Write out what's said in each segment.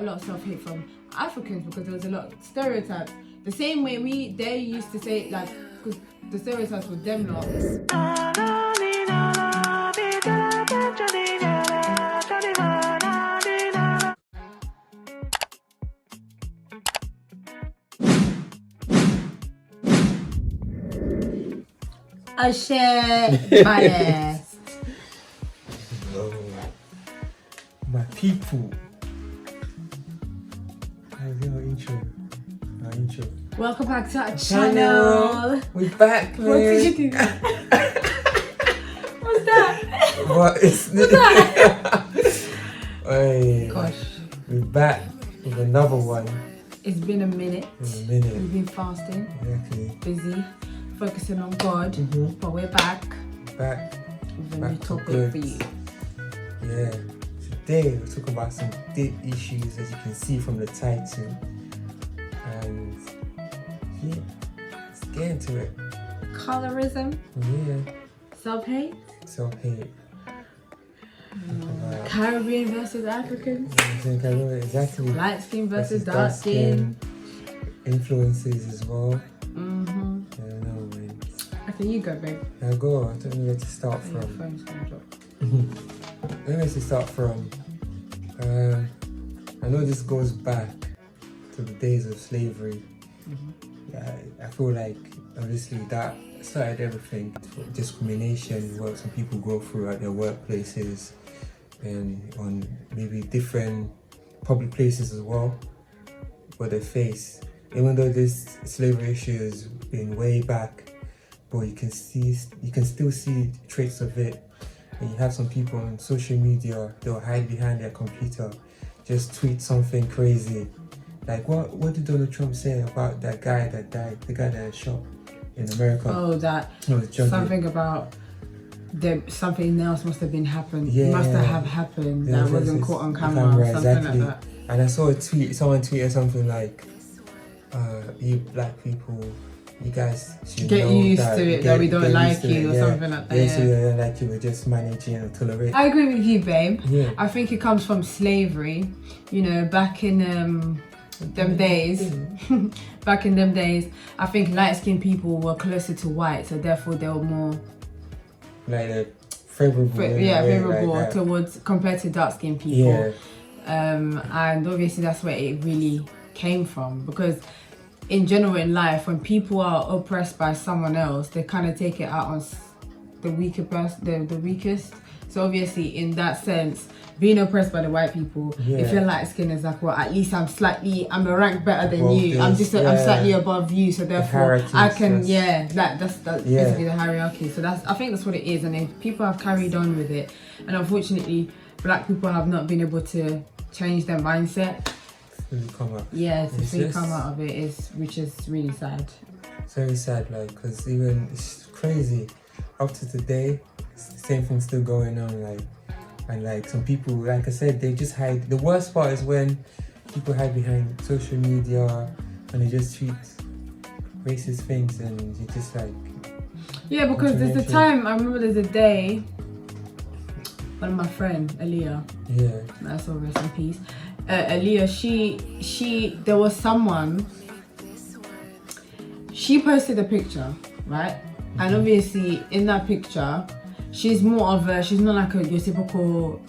lot of self-hate from Africans because there was a lot of stereotypes. The same way they used to say, like, because the stereotypes with them lot. I share bias. Oh, my people. How's your intro? Our intro. Welcome back to our channel. We're back. What did you do? What's that? What is What's that? Hey, Gosh. we're back with another one. It's been a minute. In a minute. We've been fasting, Exactly. busy, focusing on God, Mhm. but we're back Back. with a Back new to topic good. for you. Yeah. Today we're talking about some deep issues, as you can see from the title. And yeah, let's get into it. Colorism, Yeah. self-hate, Self-hate. Caribbean versus Africans, Exactly. light skin versus dark skin. Influences as well. Mm-hmm. I don't know, man. Okay, you go, babe. Now go. I don't know where to start Your from. phone's gonna drop. I don't know where to start from. I know this goes back to the days of slavery. Yeah, I feel like obviously that started everything. Discrimination, what some people go through at their workplaces and on maybe different public places as well, what they face. Even though this slavery issue has been way back, but you can still see traits of it. And you have some people on social media, they'll hide behind their computer, just tweet something crazy. Like what did Donald Trump say about that guy that died, the guy that was shot in America? Oh, that No, it's junkie. something about something else must have been happened. Yeah. Must have happened Yeah, that wasn't it's caught on camera, or something exactly. like that. And I saw a tweet, someone tweeted something like, you black people, you guys should Get know used that, to it, that we don't get like used to you it, or something like that, Yeah, yeah. so we don't like you, we're just managing and tolerate. I agree with you, babe. Yeah. I think it comes from slavery. You know, back in them days, I think light-skinned people were closer to white, so therefore they were more Like favorable. in a way, favorable like that. towards compared to dark-skinned people. Yeah. And obviously that's where it really came from, because in general in life, when people are oppressed by someone else, they kind of take it out on the weaker person, the weakest. So obviously in that sense, being oppressed by the white people, if you're light skinned, it's like, well, at least I'm a rank better than Above you. I'm this, I'm slightly above you, so therefore I can that's basically the hierarchy. So I think that's what it is. And if people have carried on with it, and unfortunately black people have not been able to change their mindset. Really come up. Yes, It's if we just- come out of it, which is really sad. It's very sad, like, because even it's crazy. Up to today, it's the same thing still going on, like, and like some people, like I said, they just hide. The worst part is when people hide behind social media and they just tweet racist things, and you just like. Yeah, because there's a time, I remember there's a day, one of my friend, Aaliyah, Yeah. that's all, rest in peace. Aaliyah, there was someone, she posted a picture, right? And obviously in that picture, she's more of she's not like your typical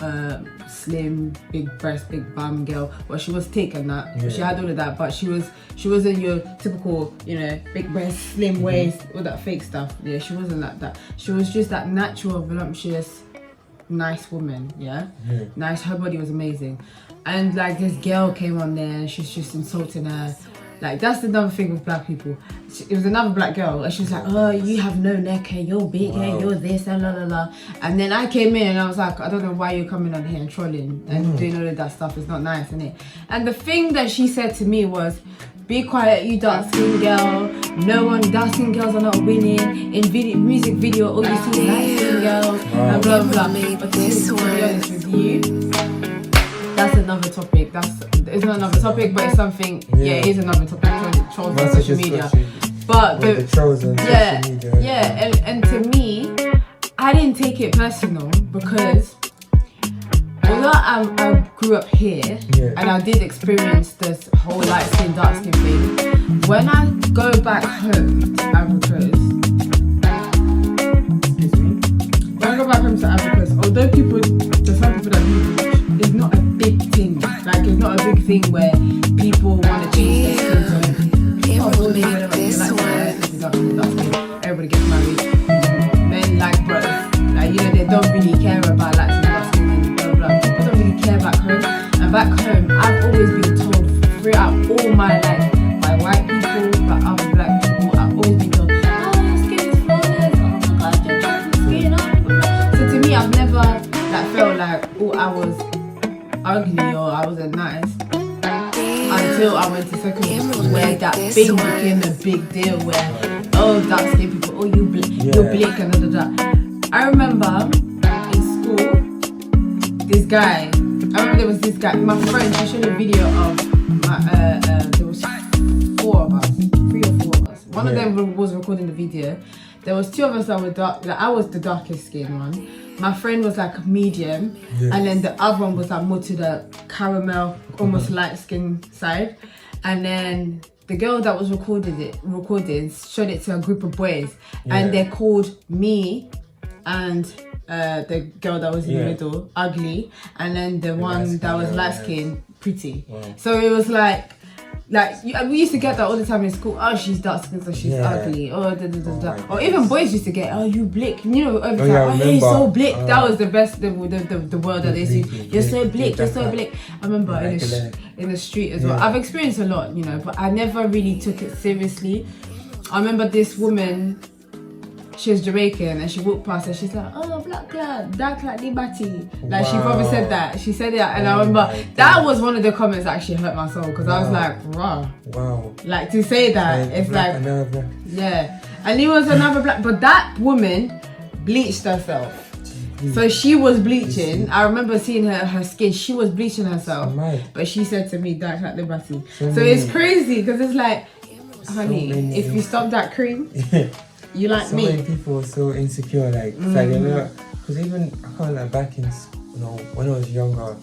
slim, big breast, big bum girl. Well, she was thick and that. Yeah. She had all of that, but she wasn't your typical, big breast, slim waist, all that fake stuff. Yeah, she wasn't like that. She was just that natural, voluptuous, nice woman. Yeah. Nice. Her body was amazing. And like this girl came on there and she's just insulting her. Like, that's another thing with black people. It was another black girl and she was like, oh, you have no neck hair, you're big hair, you're this, and la la la. And then I came in and I was like, I don't know why you're coming on here and trolling and doing all of that stuff. It's not nice, innit? And the thing that she said to me was, be quiet, you dark skin girl. Dark skin girls are not winning. In music video, all you see is light skin girls and blah blah blah. But to be honest with you, that's another topic. It's not another topic, but it's something. Yeah, it is another topic. Trolls on social media. But the trolls on social media. And to me, I didn't take it personal because although although I grew up here and I did experience this whole light skin, dark skin thing, when I go back home to Africa, although there's some people that do, it's not a big thing. Like, it's not a big thing where people want to change their skin tone. Everybody gets married. Men like bros. Like, you know, they don't really care about light skin, dark skin, and blah, blah, blah. People don't really care back home. And back home, I've always been told throughout all my life, by white people, by other black people, I've always been told, oh, your skin is flawless, oh my god, your skin, so to me, I've never felt like, oh, I was ugly or I wasn't nice until I went to secondary school, where that thing became a big deal, where, oh, dark skin people, oh, you're bleak and I remember in school, this guy, there was this guy, my friend, she showed a video of there was 4 of us, 3 or 4 of us. One of them was recording the video. There was 2 of us that were dark. Like, I was the darkest skin one. My friend was like medium, and then the other one was like more to the caramel, almost light skin side. And then the girl that was recording showed it to a group of boys, and they called me and the girl that was in the middle ugly, and then the one that was light skin pretty. So it was like we used to get that all the time in school. Oh, she's dark skin, so she's ugly. Oh, or even boys used to get, oh, you bleak. You know, every time, oh, you're so bleak. That was the best, the word that they say. You're so bleak. You're so bleak. I remember in the street as well. I've experienced a lot, you know, but I never really took it seriously. I remember this woman. She was Jamaican, and she walked past and she's like, oh, black lad, dark like Liberty. Like, she probably said that. She said it, and I remember that was one of the comments that actually hurt my soul, because I was like, wow. Like, to say that, it's like, yeah. And it was another black, but that woman bleached herself. So she was bleaching. I remember seeing her skin. She was bleaching herself. But she said to me, dark like Liberty. So it's crazy, because it's like, honey, if you stop that cream, you like me. So many people are so insecure, like, it's like, you know, because even I can't, like, back in, you know, when I was younger,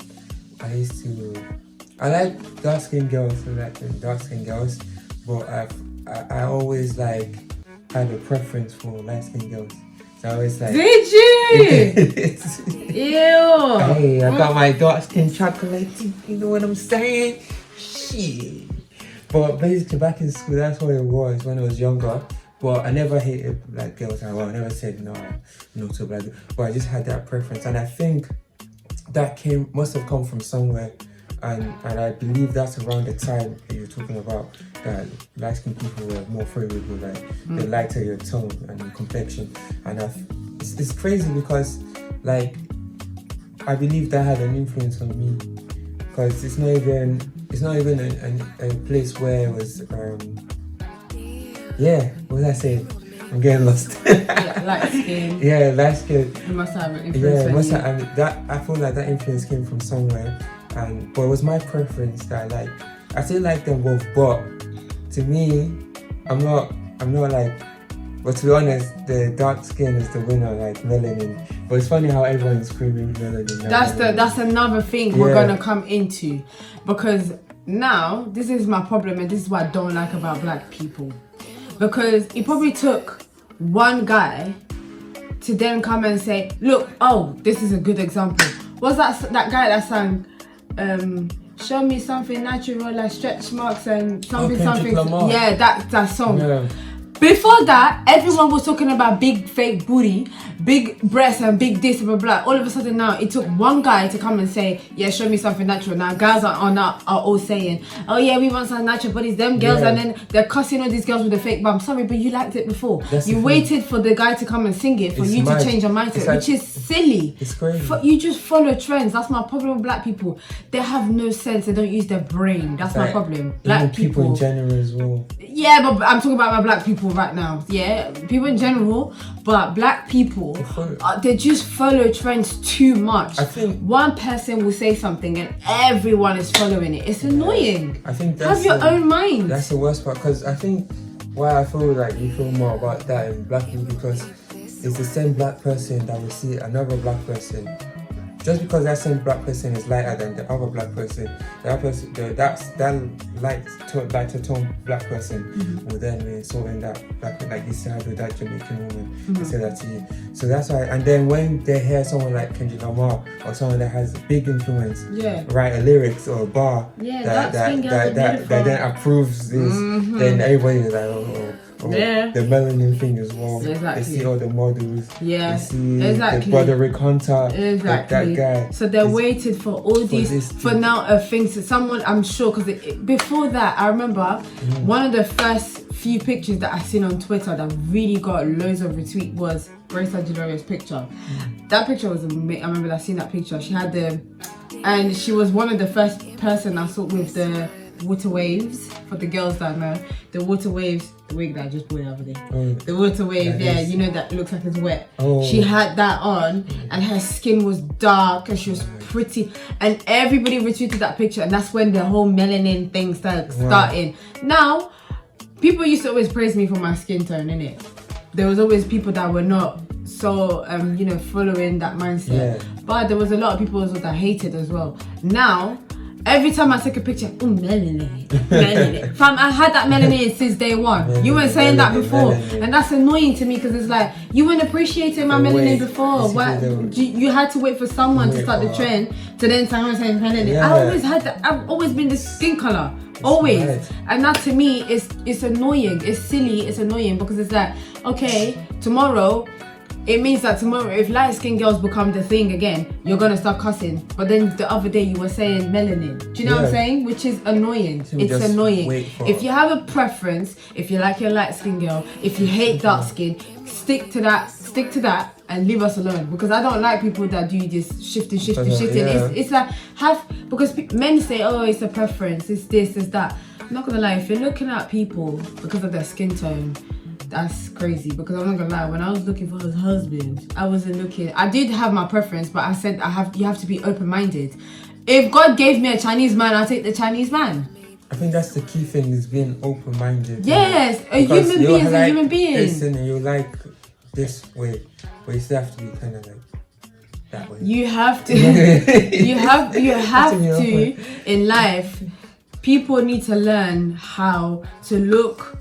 I like dark skinned girls, but I always like had a preference for light skinned girls. So I was like, did you? Ew. Hey, I got my dark skin chocolate, you know what I'm saying? Shit. But basically back in school, that's what it was when I was younger. Well, I never hated black girls. I never said no to black girls. But I just had that preference, and I think that must have come from somewhere. And I believe that's around the time that you're talking about that light-skinned people were more favorable, like the lighter your tone and your complexion. And it's crazy because, like, I believe that had an influence on me, because it's not even a place where it was. What was I saying? I'm getting lost. Light skin. Yeah, light skin. It must have an influence. I feel like that influence came from somewhere, but it was my preference that I like. I still like them both, but to me, I'm not like. But to be honest, the dark skin is the winner, like melanin. But it's funny how everyone's screaming melanin. That's another thing we're gonna come into, because now this is my problem, and this is what I don't like about black people. Because it probably took one guy to then come and say, look, oh, this is a good example. Was that guy that sang, show me something natural like stretch marks and something. Yeah, that song. Yeah. Before that, everyone was talking about big fake booty, big breasts and big this and blah, blah. All of a sudden now, it took one guy to come and say, yeah, show me something natural. Now guys are all saying, oh yeah, we want some natural bodies, them girls, and then they're cussing all these girls with a fake bum. Sorry, but you liked it before. You waited for the guy to come and sing it for you to change your mindset, which is silly. It's crazy. You just follow trends. That's my problem with black people. They have no sense. They don't use their brain. That's my problem. Black people in general as well. Yeah, but I'm talking about my black people right now. Yeah, people in general, but black people, they just follow trends too much. I think one person will say something and everyone is following it. It's annoying. I think have your own mind. That's the worst part, because I think why I feel like you feel more about that in black people, because it's the same black person that will see another black person just because that same black person is lighter than the other black person, that lighter tone black person will then be insulting that black, like you said with that Jamaican woman, they say that to you. So that's why. And then when they hear someone like Kendrick Lamar or someone that has a big influence, write a lyrics or a bar that then approves this, then everybody is like, the melanin thing as well. They see all the models. They see the Broderick Hunter. That guy. So they waited for all these for now things. Someone, I'm sure, because before that, I remember one of the first few pictures that I seen on Twitter that really got loads of retweet was Grace Aguilera's picture. That picture was amazing. I remember I seen that picture. She had and she was one of the first person I saw with the water waves. For the girls that know, the water waves, the wig that I just bought the other day. The water wave, you know, that looks like it's wet. She had that on, and her skin was dark, and she was pretty, and everybody retweeted that picture, and that's when the whole melanin thing starting. Now, people used to always praise me for my skin tone, innit? There was always people that were not so, following that mindset. But there was a lot of people also that hated as well. Now, every time I take a picture, melanin. Fam, I had that melanin since day one. You weren't saying that before. And that's annoying to me because it's like, you weren't appreciating my melanin before. Why? You had to wait for someone to start the trend to then someone saying melanin. I always had that. I've always been the skin color. Always. And that to me it's annoying. It's silly. It's annoying because it's like, okay, tomorrow, it means that tomorrow, if light-skinned girls become the thing again, you're gonna start cussing. But then the other day you were saying melanin. Do you know what I'm saying? Which is annoying. It's annoying. If you have a preference, if you like your light-skinned girl, if you hate dark skin, stick to that and leave us alone. Because I don't like people that do this shifting. It's like because men say, oh, it's a preference, it's this, it's that. I'm not gonna lie, if you're looking at people because of their skin tone, that's crazy. Because I'm not gonna lie, when I was looking for his husband, I wasn't looking. I did have my preference, but I said you have to be open-minded. If God gave me a Chinese man, I'll take the Chinese man. I think that's the key thing, is being open-minded. Yes, a human being is a human being. Listen, you like this way, but you still have to be kind of like that way. You have to. you have to in life. People need to learn how to look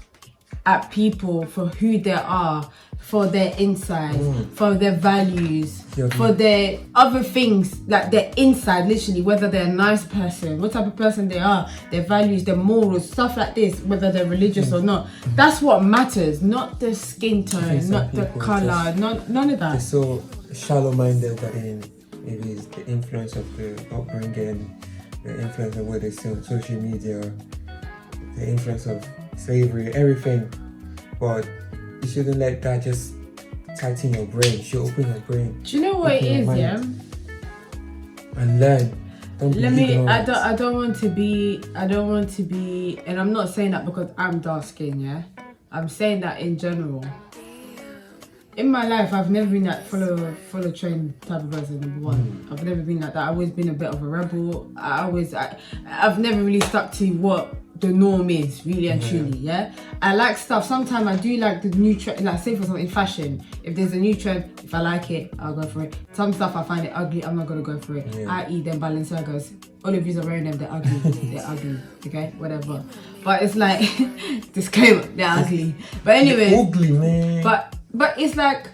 at people for who they are, for their insides, for their values, for their other things, like their inside, literally, whether they're a nice person, what type of person they are, their values, their morals, stuff like this, whether they're religious or not. That's what matters, not the skin tone, not the colour, none of that. They're so shallow-minded that maybe it's the influence of the upbringing, the influence of what they see on social media, the influence of slavery, everything. But you shouldn't let that just tighten your brain. You should open your brain. Do you know what it is, yeah? And learn. I don't want to be, and I'm not saying that because I'm dark skinned, yeah? I'm saying that in general. In my life, I've never been that follow trend type of person, number one. I've never been like that. I've always been a bit of a rebel. I've never really stuck to what the norm is, really and truly, yeah? I like stuff. Sometimes I do like the new trend, like say for something, fashion. If there's a new trend, if I like it, I'll go for it. Some stuff I find it ugly, I'm not gonna go for it. I.e. them Balenciagas. All of you are wearing them, they're ugly. They're ugly, okay? Whatever. But it's like, disclaimer, they're ugly. But anyway. They're ugly, man. But it's like,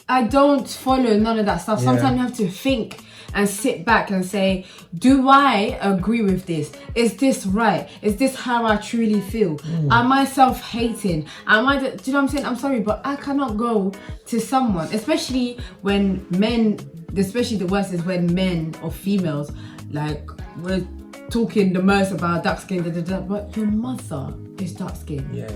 I don't follow none of that stuff. Sometimes you have to think and sit back and say, do I agree with this? Is this right? Is this how I truly feel? Am I self-hating? Do you know what I'm saying? I'm sorry, but I cannot go to someone, especially when men, especially the worst is when men or females, like, we're talking the most about dark skin, but your mother is dark skin. Yeah.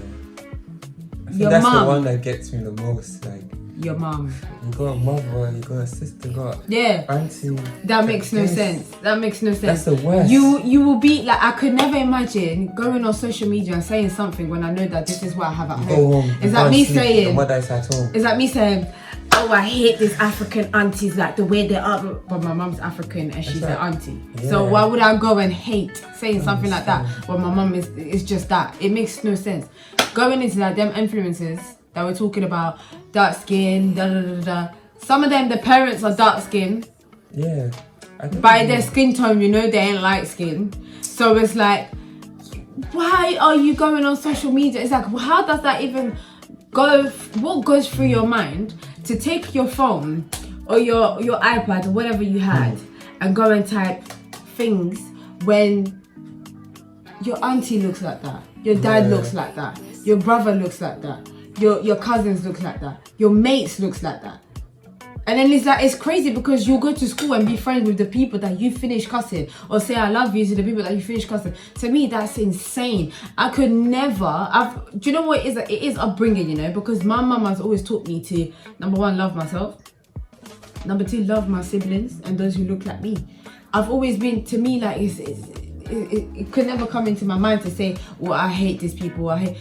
I think that's the one that gets me the most, like your mom. You got a mother, you got a sister, auntie. That makes no sense. That makes no sense. That's the worst. You will be like, I could never imagine going on social media and saying something when I know that this is what I have at home. Is that me saying? Your mother is at home. Is that me saying, oh, I hate these African aunties, like the way they are, but my mom's African and she's an auntie. Yeah. So why would I go and hate saying something like that when my mom is just that? It makes no sense. Going into like them influences that we're talking about, dark skin, Some of them, the parents are dark skin. Yeah. by their skin tone, you know they ain't light skinned. So it's like, why are you going on social media? It's like, how does that even go? What goes through your mind to take your phone or your iPad or whatever you had and go and type things when your auntie looks like that, your dad looks like that, your brother looks like that, your cousins look like that, your mates looks like that. And then it's like, it's crazy because you go to school and be friends with the people that you finish cussing, or say I love you to the people that you finish cussing. To me, that's insane. I could never. Do you know what it is? It is upbringing, you know, because my mum has always taught me to, number one, love myself. Number two, love my siblings and those who look like me. I've always been, to me, like it could never come into my mind to say, well, I hate these people. I hate.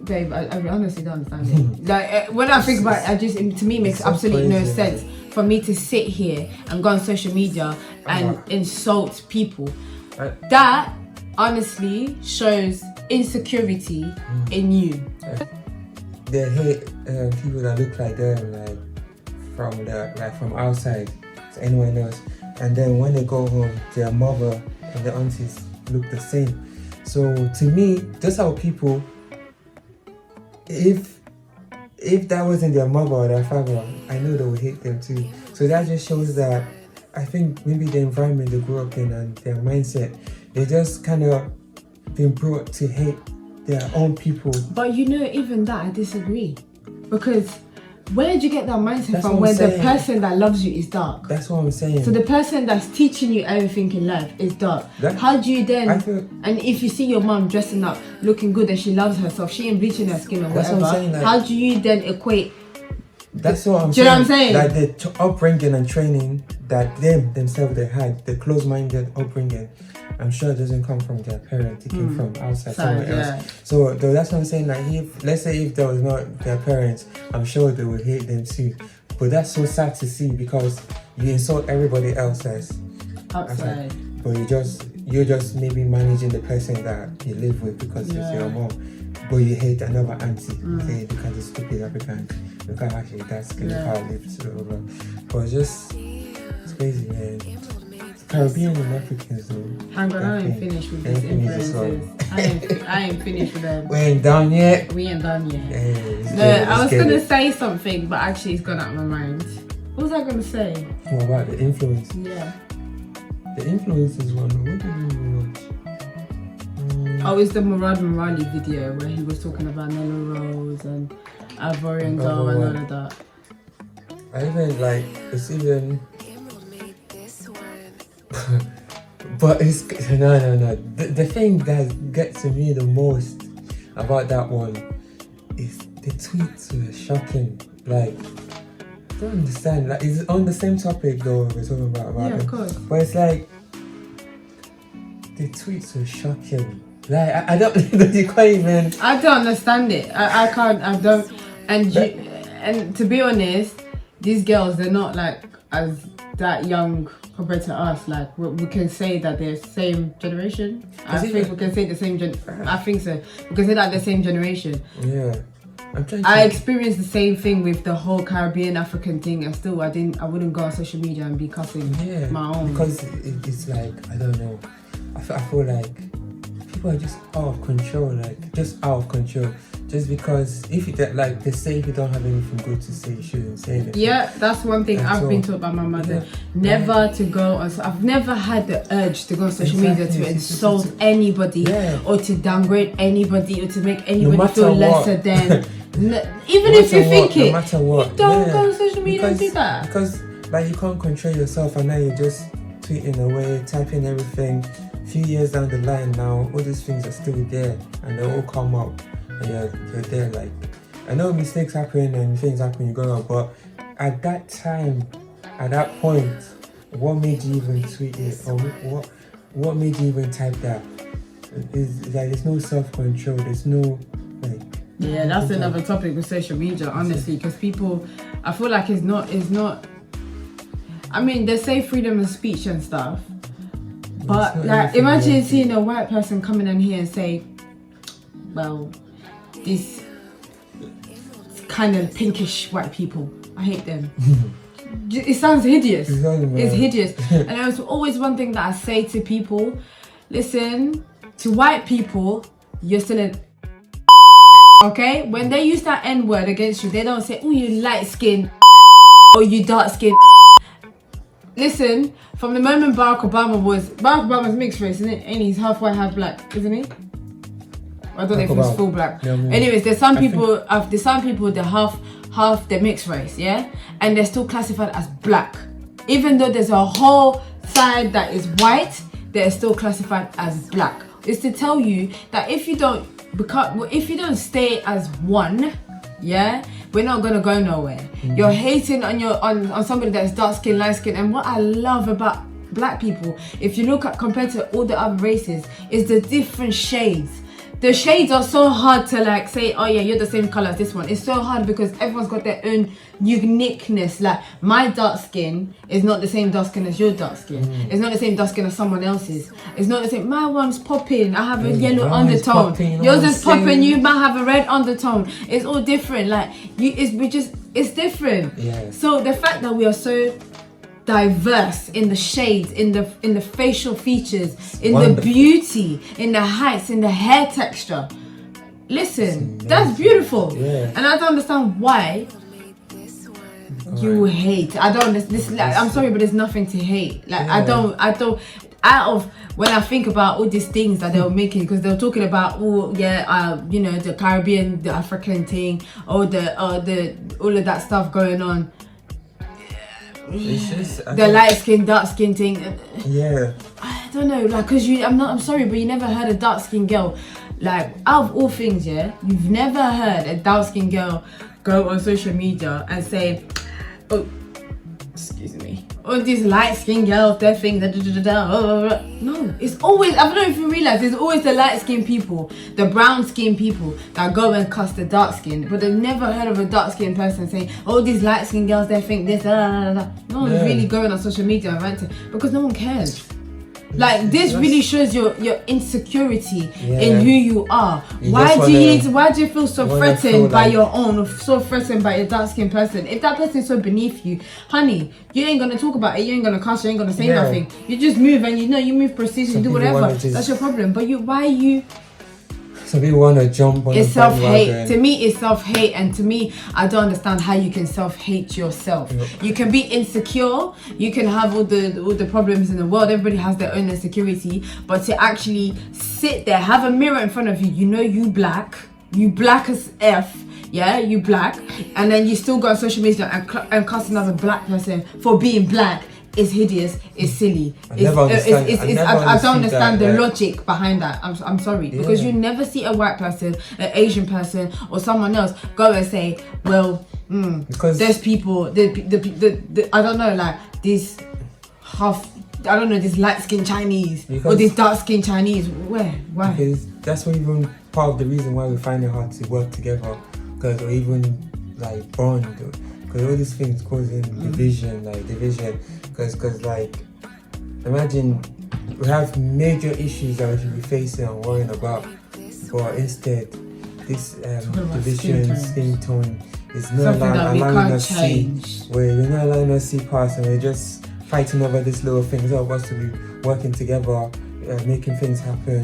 Babe, I honestly don't understand it. Like when I think about it, to me, it makes absolutely no sense for me to sit here and go on social media and insult people. That honestly shows insecurity in you. They hate people that look like them, from outside to anyone else, and then when they go home, their mother and their aunties look the same. So to me, that's how people. If that wasn't their mother or their father, I know they would hate them too. So that just shows that I think maybe the environment they grew up in and their mindset, they just kind of been brought to hate their own people. But you know, even that I disagree, because where did you get that mindset from when the person that loves you is dark? That's what I'm saying. So the person that's teaching you everything in life is dark. How do you then, and if you see your mom dressing up, looking good and she loves herself, she ain't bleaching her skin or whatever, what I'm saying, how do you then equate? That's what I'm saying. Do you know what I'm saying? Like the upbringing and training that themselves they had, the close-minded upbringing, I'm sure it doesn't come from their parents. It came from outside, somewhere else. So that's what I'm saying. Like, let's say if that was not their parents, I'm sure they would hate them too. But that's so sad to see because you insult everybody else as outside, but you're just maybe managing the person that you live with because it's your mom. But you hate another auntie. Say look at this stupid African. Look at how she that's gonna how it lives. But it's crazy, man. Caribbean and Africans though. Hang on, I ain't finished with these influences. I ain't finished with them. We ain't done yet. We ain't done yet. I was gonna say something, but actually it's gone out of my mind. What was I gonna say? What about the influence? Yeah. The influence is one. What did we watch? Oh, it's the Murad Morali video where he was talking about Nella Rose and Ivorian Girl and all of that. I even it's even. But it's no. The thing that gets to me the most about that one is the tweets were shocking. Like, I don't understand. Like, it's on the same topic though we're talking about. Yeah, of course. But it's like the tweets were shocking. Like, I don't. You can't even. I don't understand it. I can't. I don't. And to be honest, these girls, they're not like as that young compared to us. Like we can say that they're same generation. I think we can say the same I think so. We can say that they're same generation. Yeah. I experienced the same thing with the whole Caribbean African thing, and still I wouldn't go on social media and be cussing my own. Because it's like, I don't know. I feel like people are just out of control. Just because if you like they say if you don't have anything good to say, you shouldn't say anything. Yeah, that's one thing I've been taught by my mother. Never to go on. I've never had the urge to go on social media to insult anybody or to downgrade anybody or to make anybody feel lesser than. Even if you think it, no matter what, you don't go on social media and do that. Because like you can't control yourself, and now you're just tweeting away, typing everything. A few years down the line now, all these things are still there, and they all come up. And you're there like, I know mistakes happen and things happen, you go on, but at that time, at that point, what made you even tweet it, or what made you even type that? Is like there's no self-control, there's no like. Yeah, that's another topic with social media, honestly, because people, I feel like it's not. I mean, they say freedom of speech and stuff, but like imagine seeing a white person coming in here and say, well, these kind of pinkish white people, I hate them. it sounds hideous. It's Hideous. And there's always one thing that I say to people. Listen, to white people, you're still an okay? When they use that N-word against you, they don't say, oh, you light skin or you dark skin. Listen, from the moment Barack Obama's mixed race, isn't it? And he's half white, half black, isn't he? I don't know if he's full black. Yeah, anyways, there's some people they're half they're mixed race, yeah? And they're still classified as black. Even though there's a whole side that is white, they're still classified as black. It's to tell you that if you don't stay as one, yeah, we're not gonna go nowhere. You're hating on somebody that's dark skin, light skin, and what I love about black people, if you look at compared to all the other races, is the different shades. The shades are so hard to like say, oh yeah, you're the same color as this one. It's so hard because everyone's got their own uniqueness. Like my dark skin is not the same dark skin as your dark skin. It's not the same dark skin as someone else's. It's not the same. My one's popping. I have a yellow undertone. Yours is popping. You might have a red undertone. It's all different. Like it's different. Yeah. So the fact that we are so diverse in the shades, in the facial features, in the beauty, in the heights, in the hair texture. Listen, that's beautiful. Yeah. And I don't understand why you hate. I don't. I'm sorry, but there's nothing to hate. Like I don't. Out of when I think about all these things that they were making, because they were talking about the Caribbean, the African thing, all of that stuff going on. It's just, the light skin, dark skin thing. Yeah. I don't know, like, cause I'm sorry, but you never heard a dark skin girl, like, out of all things, yeah, you've never heard a dark skin girl go on social media and say, oh, excuse me, all these light skin girls, their thing, no, it's always, I don't know if you realize, it's always the light skin people, the brown skin people that go and cuss the dark skin, but they've never heard of a dark skin person saying, oh, these light skin girls, they think this, No one's really going on social media and ranting because no one cares. Like this really shows your insecurity in who you are. Why do you feel so threatened by your own, so threatened by a dark skinned person? If that person's so beneath you, honey, you ain't gonna talk about it, you ain't gonna cuss, you ain't gonna say nothing. You just move and you move precision, do whatever. That's your problem. But why are you? Some people want to jump on. It's self-hate. To me, it's self-hate, and to me, I don't understand how you can self-hate yourself. You can be insecure. You can have all the problems in the world. Everybody has their own insecurity, but to actually sit there, have a mirror in front of you. You know you black as F. Yeah, you black, and then you still go on social media and cuss another black person for being black. It's hideous. It's silly. I don't understand the logic behind that. I'm sorry, because you never see a white person, an Asian person, or someone else go and say, well, because there's people, the I don't know, like these these light skinned Chinese or these dark skinned Chinese. Why? Because that's what even part of the reason why we find it hard to work together, or even like bond. Because all these things causing division. Because like, imagine we have major issues that we should be facing and worrying about, but instead this division, skin tone is not allowing us to see. We're not allowing us to see past, and we're just fighting over this little thing. Instead of us to be working together, making things happen,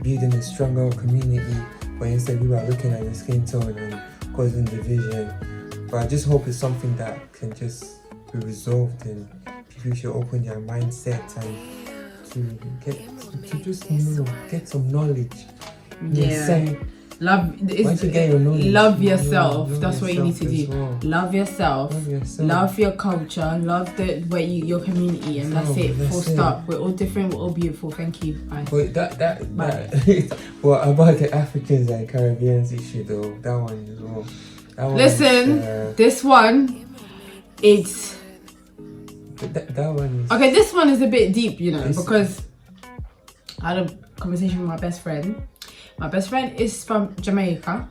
building a stronger community. But instead we are looking at your skin tone and causing division. But I just hope it's something that can just be resolved, and people should open their mindset and to just get some knowledge. Love yourself. That's what you need to do. Well. Love yourself. Love your culture. Love your community, and that's it. Full stop. We're all different. We're all beautiful. Thank you. Bye. But what about the Africans and Caribbeans issue though? That one as well. Listen, this one, it's that one is okay. This one is a bit deep, because I had a conversation with my best friend. My best friend is from Jamaica.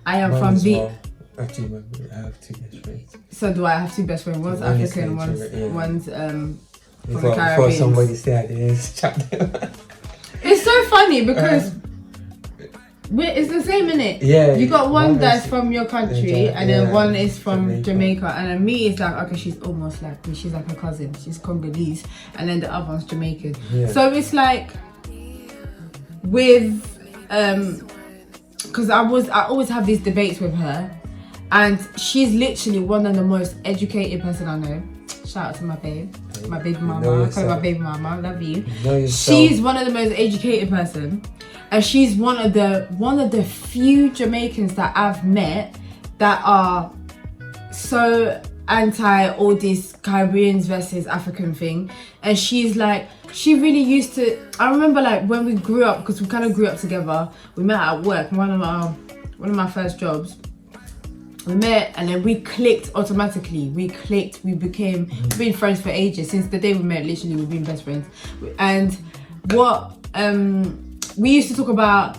I am from the. Actually, I have two best friends. So do I have two best friends? One's African, one's from the Caribbean. Before somebody said I didn't chat. It's so funny because It's the same, innit? Yeah. You got one that's from your country, and then one is from Jamaica. Jamaica. And then me, it's like, okay, she's almost like me. She's like a cousin. She's Congolese, and then the other one's Jamaican. Yeah. So it's like with because I always have these debates with her, and she's literally one of the most educated person I know. Shout out to my babe, my baby mama. I call her my baby mama. Love you. She's one of the most educated person, and she's one of the few Jamaicans that I've met that are so anti all this Caribbeans versus African thing. And she's like, she really used to. I remember like when we grew up, because we kind of grew up together. We met at work. One of my first jobs. We met and then we clicked automatically. We became we've been friends for ages. Since the day we met, literally we've been best friends. And what we used to talk about,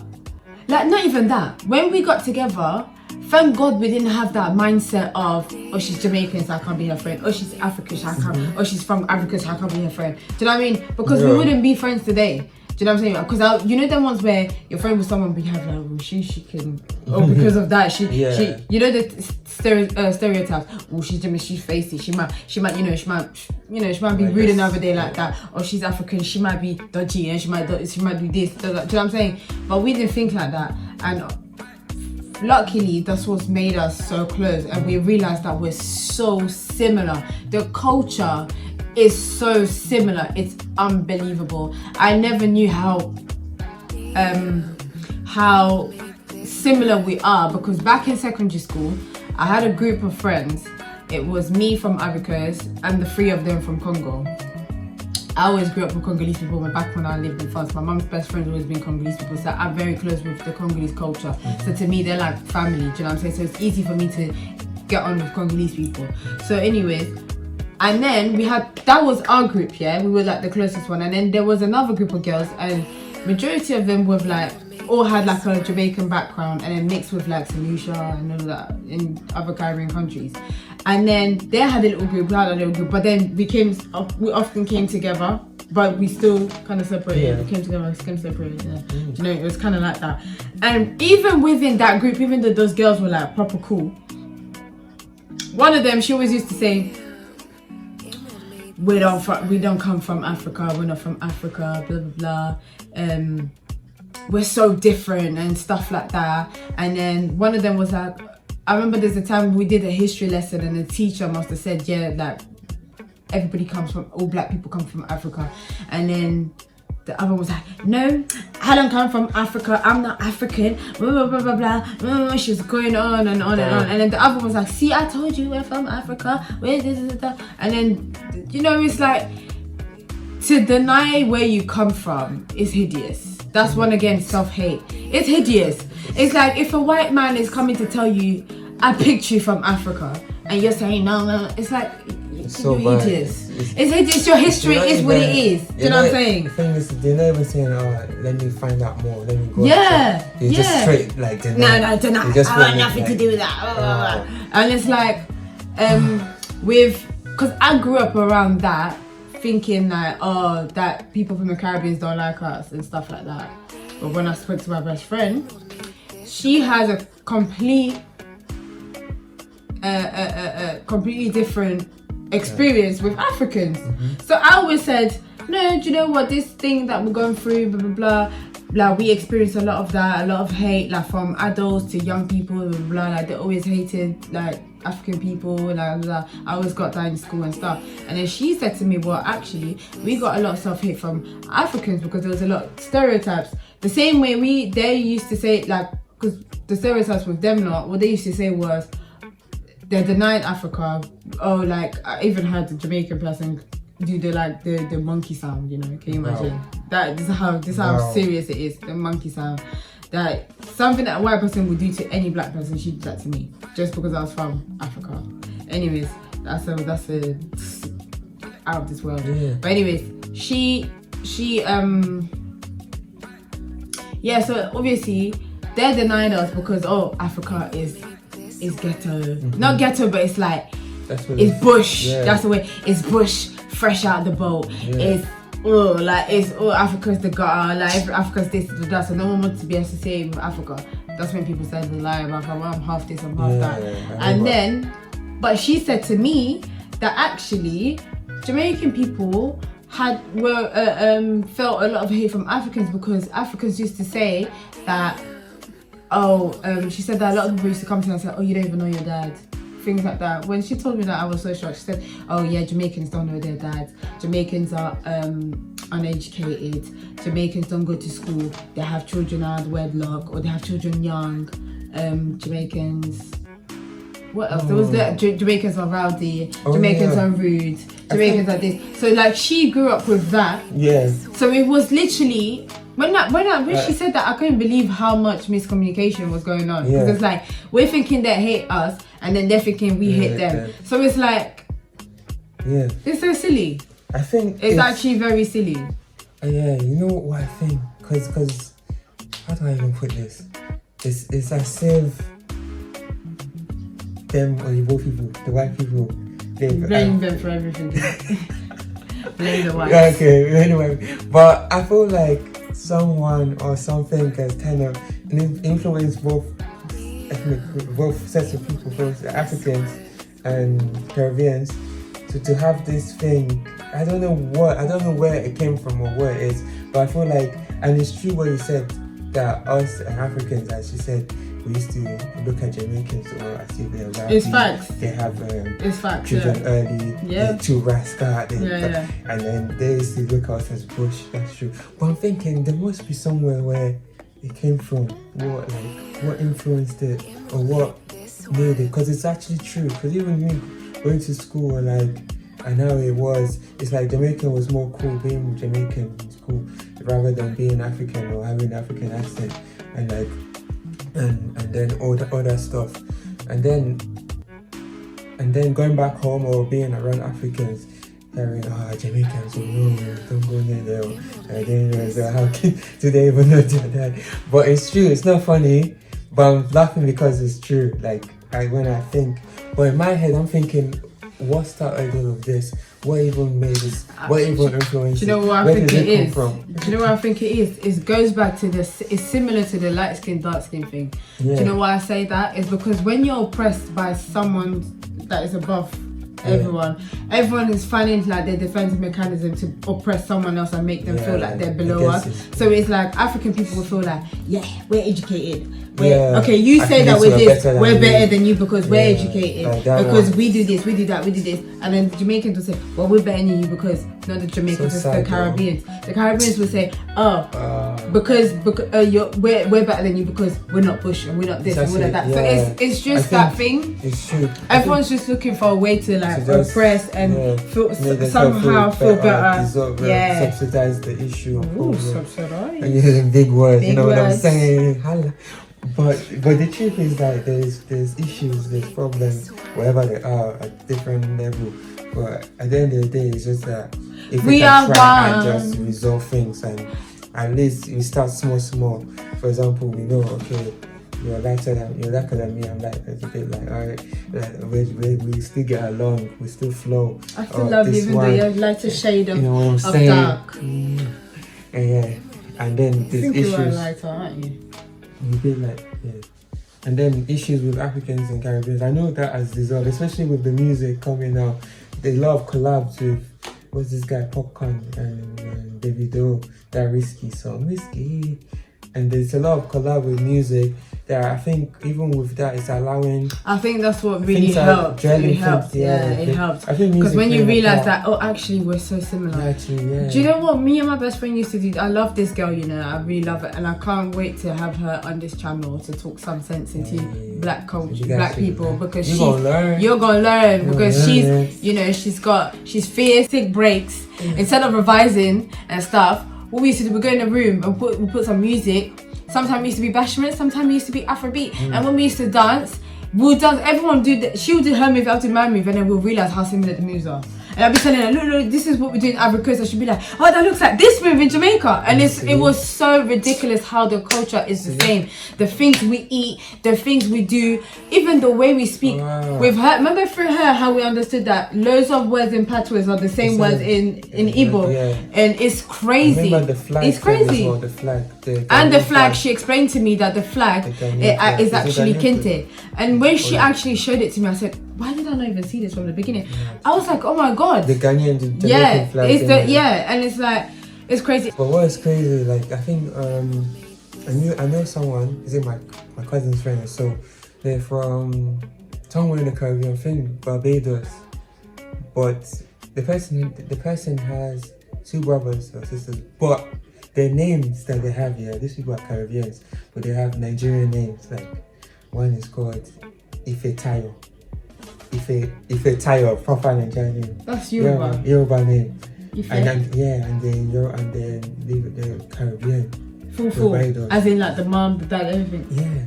like, not even that. When we got together, thank God we didn't have that mindset of, oh, she's Jamaican, so I can't be her friend. Oh, she's African, so I can't. Oh, she's from Africa, so I can't be her friend. Do you know what I mean? Because we wouldn't be friends today. Do you know what I'm saying? Because you know them ones where you're friends with someone, but you have like, oh, she can, oh, because of that, she, you know the stereotypes. Oh, she's Jamaican, she's facey. She might, she might be rude another day like that. Or she's African, she might be dodgy, and she might do this. Do you know what I'm saying? But we didn't think like that, and luckily that's what's made us so close, and we realized that we're so similar. The culture is so similar, it's unbelievable. I never knew how similar we are, because back in secondary school I had a group of friends. It was me from Ivory Coast and the 3 of them from Congo. I always grew up with Congolese people. Back when I lived in France, my mum's best friend always been Congolese people, so I'm very close with the Congolese culture. So to me, they're like family, do you know what I'm saying? So it's easy for me to get on with Congolese people. So anyways, and then that was our group, yeah? We were like the closest one. And then there was another group of girls, and majority of them were like, all had like a Jamaican background, and then mixed with like St. Lucia and all that in other Caribbean countries. And then they had a little group, we had a little group, but then we often came together, but we still kind of separated. Yeah. We came together, we came separated, yeah. Do you know, it was kind of like that. And even within that group, even though those girls were like proper cool, one of them, she always used to say, we don't come from Africa, we're not from Africa, blah, blah, blah. We're so different and stuff like that. And then one of them was like, I remember there's a time we did a history lesson and the teacher must have said, yeah, like all black people come from Africa. And then the other was like, no, I don't come from Africa, I'm not African, blah, blah, blah, blah, blah. She was going on and on and on. And then the other was like, see, I told you we're from Africa, where's this, and then, you know, it's like, to deny where you come from is hideous. That's one, again, self-hate. It's hideous. It's like if a white man is coming to tell you, I picked you from Africa, and you're saying, no, it's like, it's so hideous. It's hideous. Your history is what it is. Do you know what I'm saying? The thing is, they're not even saying, oh, let me find out more, let me go. Yeah. They just straight, like, deny. No, deny. I want nothing to do with that. And it's like, because I grew up around that, thinking like, oh, that people from the Caribbean don't like us and stuff like that. But when I spoke to my best friend, she has a completely different experience with Africans. So I always said, no, do you know what, this thing that we're going through, blah, blah, blah, like we experience a lot of that, a lot of hate, like from adults to young people, blah, blah, blah, like they always hated like African people, blah, blah. I always got that in school and stuff. And then she said to me, well, actually, we got a lot of self-hate from Africans because there was a lot of stereotypes. The same way they used to say, like, because the stereotypes with them lot, what they used to say was, they're denying Africa. Oh, like, I even heard the Jamaican person do the monkey sound, you know, can you imagine? Wow. This is how serious it is, the monkey sound. That something that a white person would do to any black person, she did that to me, just because I was from Africa. Anyways, that's out of this world. Yeah. But anyways, so obviously they're denying us because, oh, Africa is ghetto. Not ghetto, but it's like, it's bush. Yeah. That's the way. It's bush, fresh out the boat. Yeah. oh, like it's Africa's the gutter, like Africa's this, that, so no one wants to be associated with Africa. That's when people start to lie about I'm half this, I'm half that. And then, but she said to me that actually Jamaican people felt a lot of hate from Africans because Africans used to say that, she said that a lot of people used to come to her and say, oh, you don't even know your dad. Things like that. When she told me that, I was so shocked. She said, oh yeah, Jamaicans don't know their dads. Jamaicans are uneducated. Jamaicans don't go to school. They have children out of wedlock, or they have children young. Jamaicans... What else? There was the Jamaicans are rowdy. Jamaicans are rude. Jamaicans are this. So like she grew up with that. Yes. So it was literally... When she said that, I couldn't believe how much miscommunication was going on. Because it's like, we're thinking they hate us, and then they're thinking we hate them. So it's like, it's so silly. I think it's actually very silly. Yeah, you know what I think? Because how do I even put this? It's as if them or the both people, the white people, they blame them for everything. Blame the whites. Okay, anyway, but I feel like someone or something has kind of influenced both sets of people, both Africans and Caribbeans, to have this thing. I don't know where it came from or what it is, but I feel like, and it's true what you said, that us and Africans, as you said, we used to look at Jamaicans as if they're rowdy. It's facts. They have children early, they're too rascal, and then they used to look at us as bush. That's true. But I'm thinking there must be somewhere where it came from. What influenced it, or what made it? Because it's actually true. Because even me going to school and how it's like Jamaican was more cool. Being Jamaican was cool rather than being African or having an African accent, and then all the other stuff, and then going back home or being around Africans, hearing Jamaicans, no, don't go near there, and then how do they even know that? But it's true. It's not funny, but I'm laughing because it's true. Like when I think, but in my head I'm thinking, what started all of this? What even made this? What even influenced? Do you know what I think it is? Do you know what I think it is? It goes back to this. It's similar to the light skin, dark skin thing. Yeah. Do you know why I say that? It's because when you're oppressed by someone that is above everyone is finding like their defense mechanism to oppress someone else and make them feel like they're below us. So it's like African people will feel like, we're educated. Okay, you say that we're this, we're better than you because we're educated, because we do this, we do that, we do this, and then the Jamaicans will say, well, we're better than you because not the Jamaicans, it's the Caribbeans. The Caribbeans will say, because we're better than you because we're not bush and we're not this and we're not that. So it's just that thing. It's true. Everyone's just looking for a way to like oppress and somehow feel better. Subsidize the issue. Subsidize. And using big words, you know what I'm saying? But the truth is that there's issues, there's problems, wherever they are at different level. But at the end of the day, it's just that if we can try and just resolve things, and at least we start small. For example, we know, okay, you're lighter than me, I'm lighter. It's a bit like, alright, we still get along, we still flow. I still love you, even though you're lighter shade of, dark. And then there's issues. You are lighter, aren't you? And then issues with Africans and Caribbeans. I know that has dissolved, especially with the music coming out. They love collabs with, what's this guy, Popcorn and Davido, that Risky song, Risky. And there's a lot of collab with music that I think even with that it's allowing. I think that's what really helped. It helped. It helped. I think because when you realise that, actually we're so similar. Do you know what me and my best friend used to do? I love this girl, I really love it, and I can't wait to have her on this channel to talk some sense into black culture, black people, because you're gonna learn because she's fierce, take breaks instead of revising and stuff. What we used to do, we go in a room and we put some music. Sometimes it used to be bashment, sometimes it used to be Afrobeat. And when we used to dance, we'll dance, everyone do that. She'll do her move, I'll do my move, and then we'll realise how similar the moves are. And I'd be telling her, look, this is what we do in Ivory Coast. I should be like, oh, that looks like this move in Jamaica. And it was so ridiculous how the culture is the same. The things we eat, the things we do, even the way we speak. With her, remember through her how we understood that loads of words in Patois are the same words in Igbo. And it's crazy. The flag, it's crazy. well, the flag, and the flag, she explained to me that the flag is actually kente. And when she actually showed it to me, I said, why did I not even see this from the beginning? I was like, oh my god. The Ghanaian, the Jamaican flag. It's and it's like, it's crazy. But what is crazy, like, I think, I know someone, is it my cousin's friend, so they're from somewhere in the Caribbean, I think Barbados. But the person has 2 brothers or sisters, but the names that they have here, these people are Caribbeans, but they have Nigerian names. Like, one is called Ife Tayo. Ife Tayo, proper Nigerian name. That's Yoruba. Yoruba name. Ife? And then the Caribbean. Full. As in like the mom, the dad, everything. Yeah.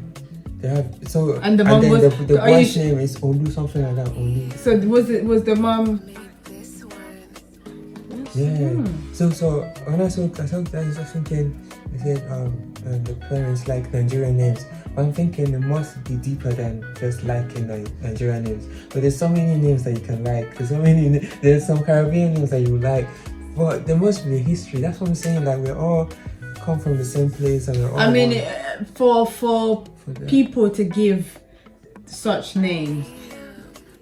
They have, so, and the mom then was the boy's name is Olu, something like that. Olu. So was the mom? Yeah. So when I saw that, I was thinking, I said the parents like Nigerian names. But I'm thinking it must be deeper than just liking Nigerian names. But there's so many names that you can like. There's some Caribbean names that you like. But there must be a history. That's what I'm saying. Like, we're all come from the same place, and we're all. I mean, for people to give such names,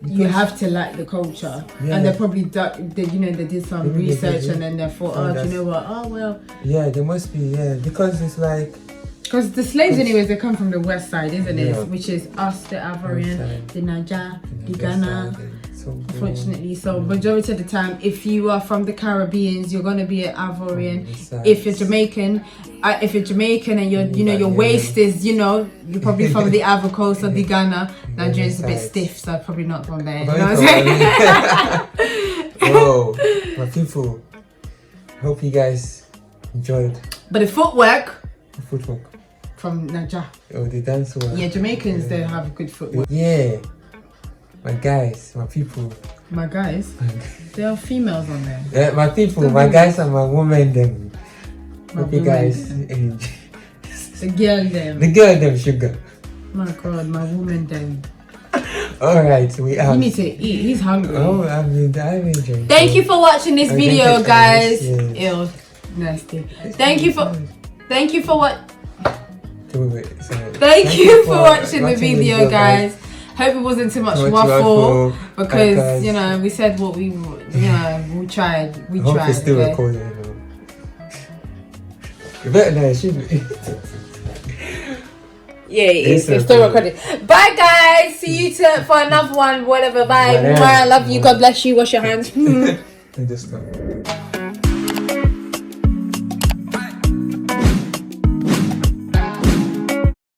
you have to like the culture. And they probably they did some research, and then they thought, oh, you know what? Oh well. Yeah, there must be, because it's like. Because the slaves, anyways, they come from the west side, isn't it? Which is us, the Ivorian, the Niger, the Ghana. Unfortunately, so majority of the time, if you are from the Caribbeans, you're gonna be an Ivorian. If you're Jamaican, and your waist is, you're probably from the Ivory Coast or the Ghana. Nigeria's a bit stiff, so probably not from there. You know what I'm saying? Whoa, my people, hope you guys enjoyed. But the footwork from Niger. Oh, the dance one. Yeah, Jamaicans, they have good footwork. Yeah. My guys, my people. My guys? There are females on there. Yeah, my people, my guys and my women them. Hope you guys enjoy. The girl them. The girl them, sugar. My god, my woman them. Alright, we out. You need to eat, he's hungry. Oh, I'm enjoying. Thank you for watching this video, guys. Ew, nasty. Thank you for what? Thank you for watching the video, guys. Hope it wasn't too much waffle because we said what we we tried. Hope it's still recording. You better know it should be. Yeah, it's still recording. Bye, guys. See you for another one. Whatever. Bye. I love you. God bless you. Wash your hands. And just go.